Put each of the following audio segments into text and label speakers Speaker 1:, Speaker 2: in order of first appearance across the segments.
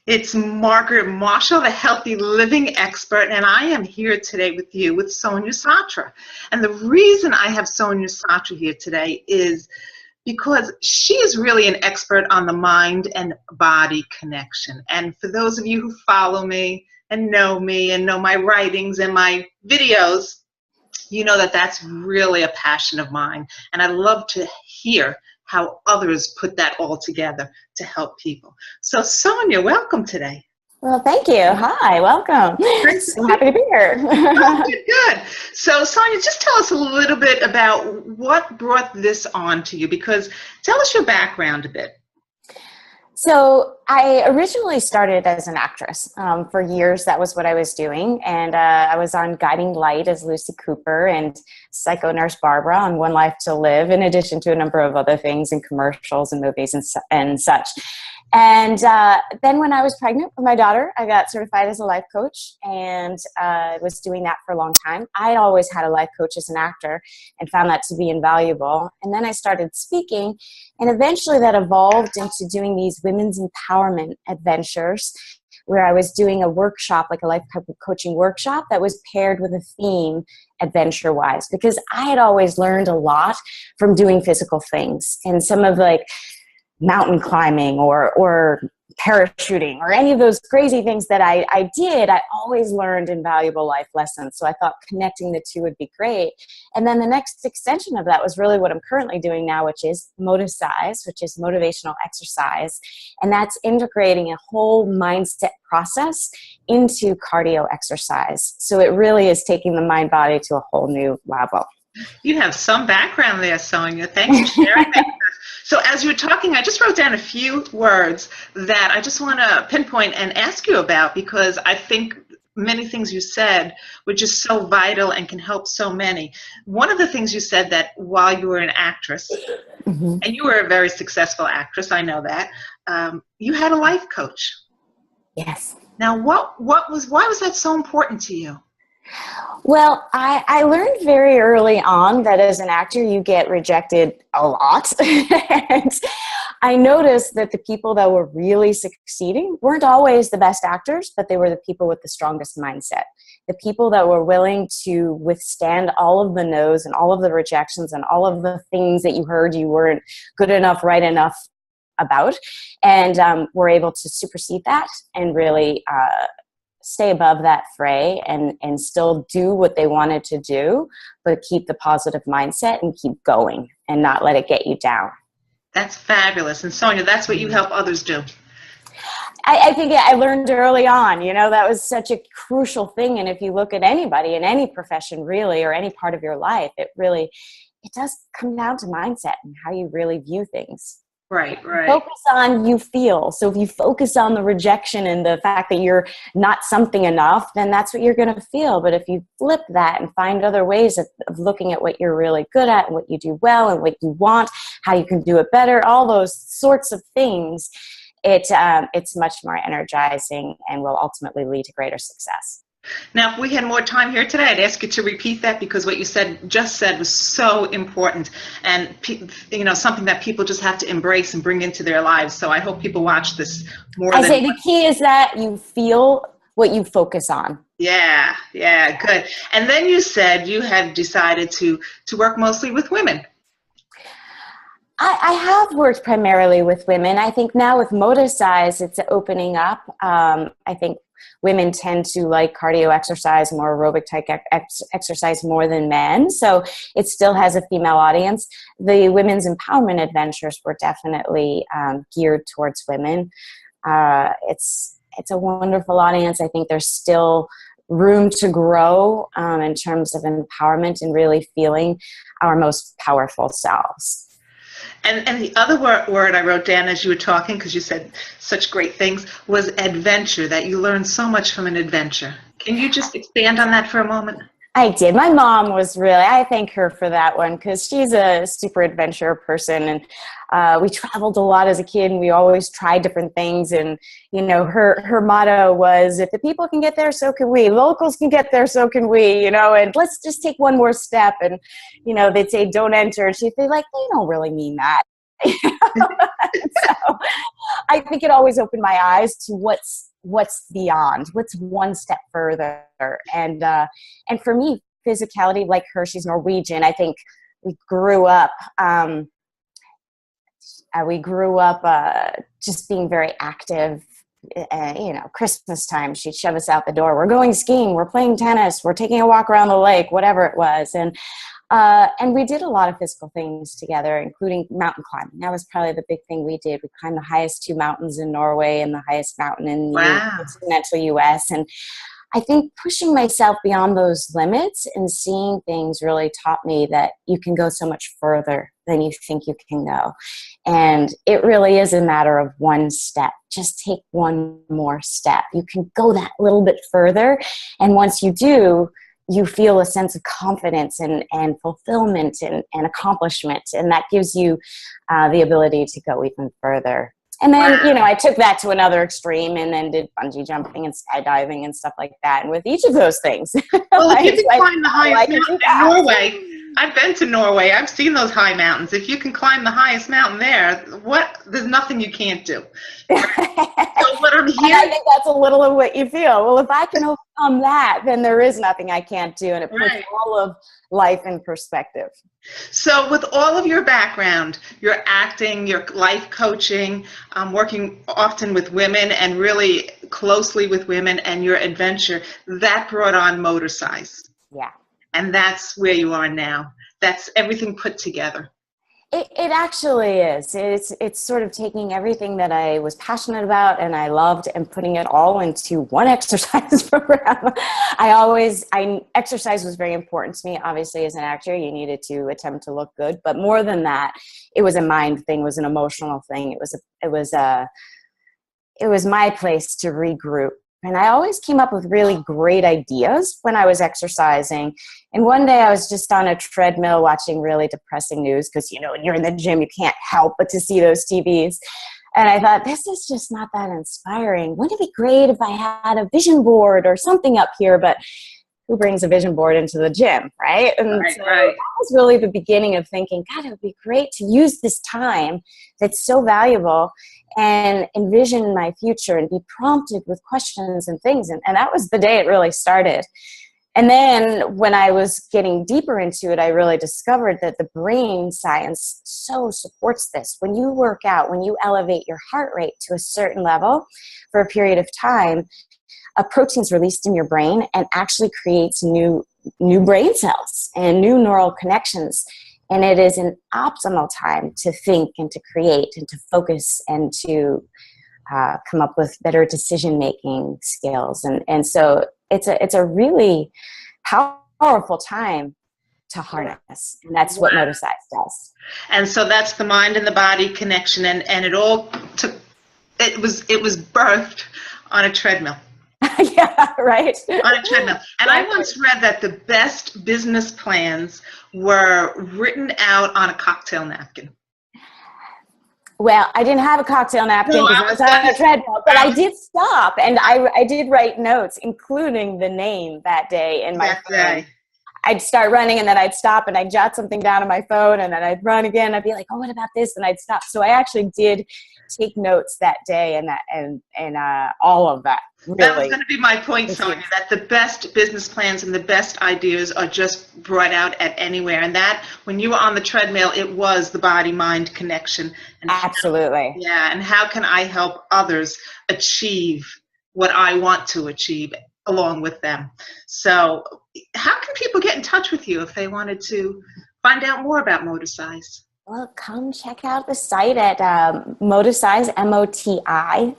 Speaker 1: It's Margaret Marshall, the healthy living expert, and I am here today with you with Sonia Satra. And the reason I have Sonia Satra here today is because she is really an expert on the mind and body connection. And for those of you who follow me and know my writings and my videos, you know that that's really a passion of mine. And I love to hear how others put that all together to help people. So Sonia, welcome today.
Speaker 2: Well, thank you. Hi, welcome.
Speaker 1: Great to
Speaker 2: So
Speaker 1: see
Speaker 2: happy to be here.
Speaker 1: Oh, good. So Sonia, just tell us a little bit about what brought this on to you, because tell us your background a bit.
Speaker 2: So I originally started as an actress. For years, that was what I was doing. And I was on Guiding Light as Lucy Cooper and Psycho Nurse Barbara on One Life to Live, in addition to a number of other things in commercials and movies and such. And then when I was pregnant with my daughter, I got certified as a life coach and was doing that for a long time. I always had a life coach as an actor and found that to be invaluable. And then I started speaking, and eventually that evolved into doing these women's empowerment adventures where I was doing a workshop, like a life coaching workshop that was paired with a theme adventure-wise, because I had always learned a lot from doing physical things, and some of like mountain climbing or parachuting or any of those crazy things that I did, I always learned invaluable life lessons. So I thought connecting the two would be great. And then the next extension of that was really what I'm currently doing now, which is Moticise, which is motivational exercise. And that's integrating a whole mindset process into cardio exercise. So it really is taking the mind body to a whole new level.
Speaker 1: You have some background there, Sonia. Thanks for sharing that. So as you were talking, I just wrote down a few words that I just want to pinpoint and ask you about, because I think many things you said were just so vital and can help so many. One of the things you said, that while you were an actress, and you were a very successful actress, I know that, you had a life coach.
Speaker 2: Yes.
Speaker 1: Now, why was that so important to you?
Speaker 2: Well, I learned very early on that as an actor, you get rejected a lot. And I noticed that the people that were really succeeding weren't always the best actors, but they were the people with the strongest mindset. The people that were willing to withstand all of the no's and all of the rejections and all of the things that you heard you weren't good enough, right enough about, and were able to supersede that and really stay above that fray and still do what they wanted to do, but keep the positive mindset and keep going and not let it get you down.
Speaker 1: That's fabulous. And Sonia, that's what you help others do.
Speaker 2: I think I learned early on, that was such a crucial thing. And if you look at anybody in any profession really, or any part of your life, it does come down to mindset and how you really view things.
Speaker 1: Right.
Speaker 2: Focus on you feel. So if you focus on the rejection and the fact that you're not something enough, then that's what you're going to feel. But if you flip that and find other ways of looking at what you're really good at and what you do well and what you want, how you can do it better, all those sorts of things, it's much more energizing and will ultimately lead to greater success.
Speaker 1: Now, if we had more time here today, I'd ask you to repeat that, because what you just said was so important, and something that people just have to embrace and bring into their lives. So I hope people watch this more. I say
Speaker 2: the key is that you feel what you focus on.
Speaker 1: Yeah, good. And then you said you had decided to work mostly with women.
Speaker 2: I have worked primarily with women. I think now with Moticise, it's opening up. I think women tend to like cardio exercise, more aerobic type exercise more than men. So it still has a female audience. The women's empowerment adventures were definitely geared towards women. It's a wonderful audience. I think there's still room to grow in terms of empowerment and really feeling our most powerful selves.
Speaker 1: And the other word I wrote down as you were talking, because you said such great things, was adventure, that you learned so much from an adventure. Can you just expand on that for a moment?
Speaker 2: I did. My mom was I thank her for that one, because she's a super adventure person, and we traveled a lot as a kid, and we always tried different things. And her motto was, if the people can get there, so can we. Locals can get there, so can we. And let's just take one more step. And they'd say, don't enter, and she'd be like, they don't really mean that. So I think it always opened my eyes to what's beyond, what's one step further. And for me, physicality, like her, she's Norwegian. I think we grew up just being very active. Christmas time, she'd shove us out the door. We're going skiing. We're playing tennis. We're taking a walk around the lake, whatever it was. And we did a lot of physical things together, including mountain climbing. That was probably the big thing we did. We climbed the highest 2 mountains in Norway and the highest mountain in the continental U.S. And I think pushing myself beyond those limits and seeing things really taught me that you can go so much further than you think you can go. And it really is a matter of one step. Just take one more step. You can go that little bit further. And once you do, you feel a sense of confidence and fulfillment and accomplishment. And that gives you the ability to go even further. And then, I took that to another extreme and then did bungee jumping and skydiving and stuff like that. And with each of those things,
Speaker 1: well, if you can climb the highest mountain in Norway, I've been to Norway. I've seen those high mountains. If you can climb the highest mountain there, there's nothing you can't do. So what I'm hearing,
Speaker 2: I think that's a little of what you feel. Well, if I can overcome that, then there is nothing I can't do. And it puts all of life in perspective.
Speaker 1: So with all of your background, your acting, your life coaching, working often with women and really closely with women, and your adventure, that brought on Moticise.
Speaker 2: Yeah.
Speaker 1: And that's where you are now. That's everything put together.
Speaker 2: It actually is. It's sort of taking everything that I was passionate about and I loved and putting it all into one exercise program. Exercise was very important to me. Obviously, as an actor, you needed to attempt to look good, but more than that, it was a mind thing, it was an emotional thing. It was my place to regroup. And I always came up with really great ideas when I was exercising. And one day I was just on a treadmill watching really depressing news because, when you're in the gym, you can't help but to see those TVs. And I thought, this is just not that inspiring. Wouldn't it be great if I had a vision board or something up here? But who brings a vision board into the gym, right? And that was really the beginning of thinking, God, it would be great to use this time that's so valuable and envision my future and be prompted with questions and things. And that was the day it really started. And then when I was getting deeper into it, I really discovered that the brain science so supports this. When you work out, when you elevate your heart rate to a certain level for a period of time, a protein is released in your brain and actually creates new brain cells and new neural connections. And it is an optimal time to think and to create and to focus and to come up with better decision-making skills. And so it's a really powerful time to harness. And that's what Moticise does.
Speaker 1: And so that's the mind and the body connection. And it all it was birthed on a treadmill.
Speaker 2: Yeah, right.
Speaker 1: On a treadmill. And I once read that the best business plans were written out on a cocktail napkin.
Speaker 2: Well, I didn't have a cocktail napkin because I was on a treadmill, but I did stop and I did write notes, including the name that day in my phone. I'd start running and then I'd stop and I'd jot something down on my phone and then I'd run again. I'd be like, oh, what about this? And I'd stop. So I actually did take notes that day and all of that. Really.
Speaker 1: That was going to be my point, Sonia, that the best business plans and the best ideas are just brought out at anywhere. And that, when you were on the treadmill, it was the body-mind connection. And
Speaker 2: absolutely.
Speaker 1: And how can I help others achieve what I want to achieve along with them? So how can people get in touch with you if they wanted to find out more about Moticise?
Speaker 2: Well, come check out the site at Moticise, MOTICISE.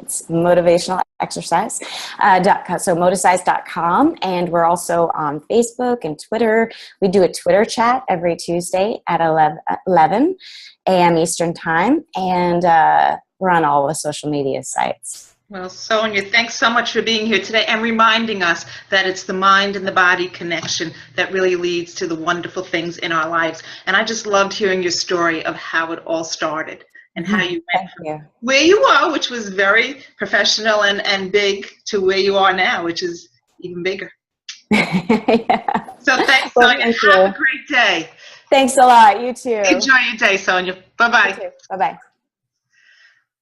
Speaker 2: It's motivational exercise. So moticise.com. And we're also on Facebook and Twitter. We do a Twitter chat every Tuesday at 11 a.m. Eastern Time. And we're on all the social media sites.
Speaker 1: Well, Sonia, thanks so much for being here today and reminding us that it's the mind and the body connection that really leads to the wonderful things in our lives. And I just loved hearing your story of how it all started and how you went from where you are, which was very professional and big, to where you are now, which is even bigger. Yeah. So thanks, Sonia. Have a great day.
Speaker 2: Thanks a lot. You too.
Speaker 1: Enjoy your day, Sonia. Bye-bye.
Speaker 2: You too. Bye-bye.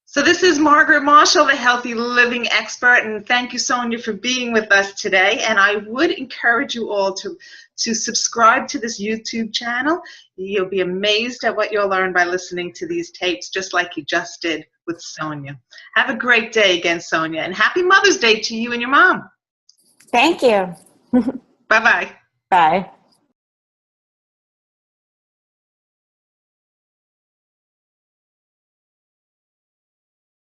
Speaker 1: So this is Margaret Marshall, the healthy living expert, and thank you, Sonia, for being with us today. And I would encourage you all to subscribe to this YouTube channel. You'll be amazed at what you'll learn by listening to these tapes, just like you just did with Sonia. Have a great day again, Sonia, and happy Mother's Day to you and your mom.
Speaker 2: Thank you.
Speaker 1: Bye-bye.
Speaker 2: Bye.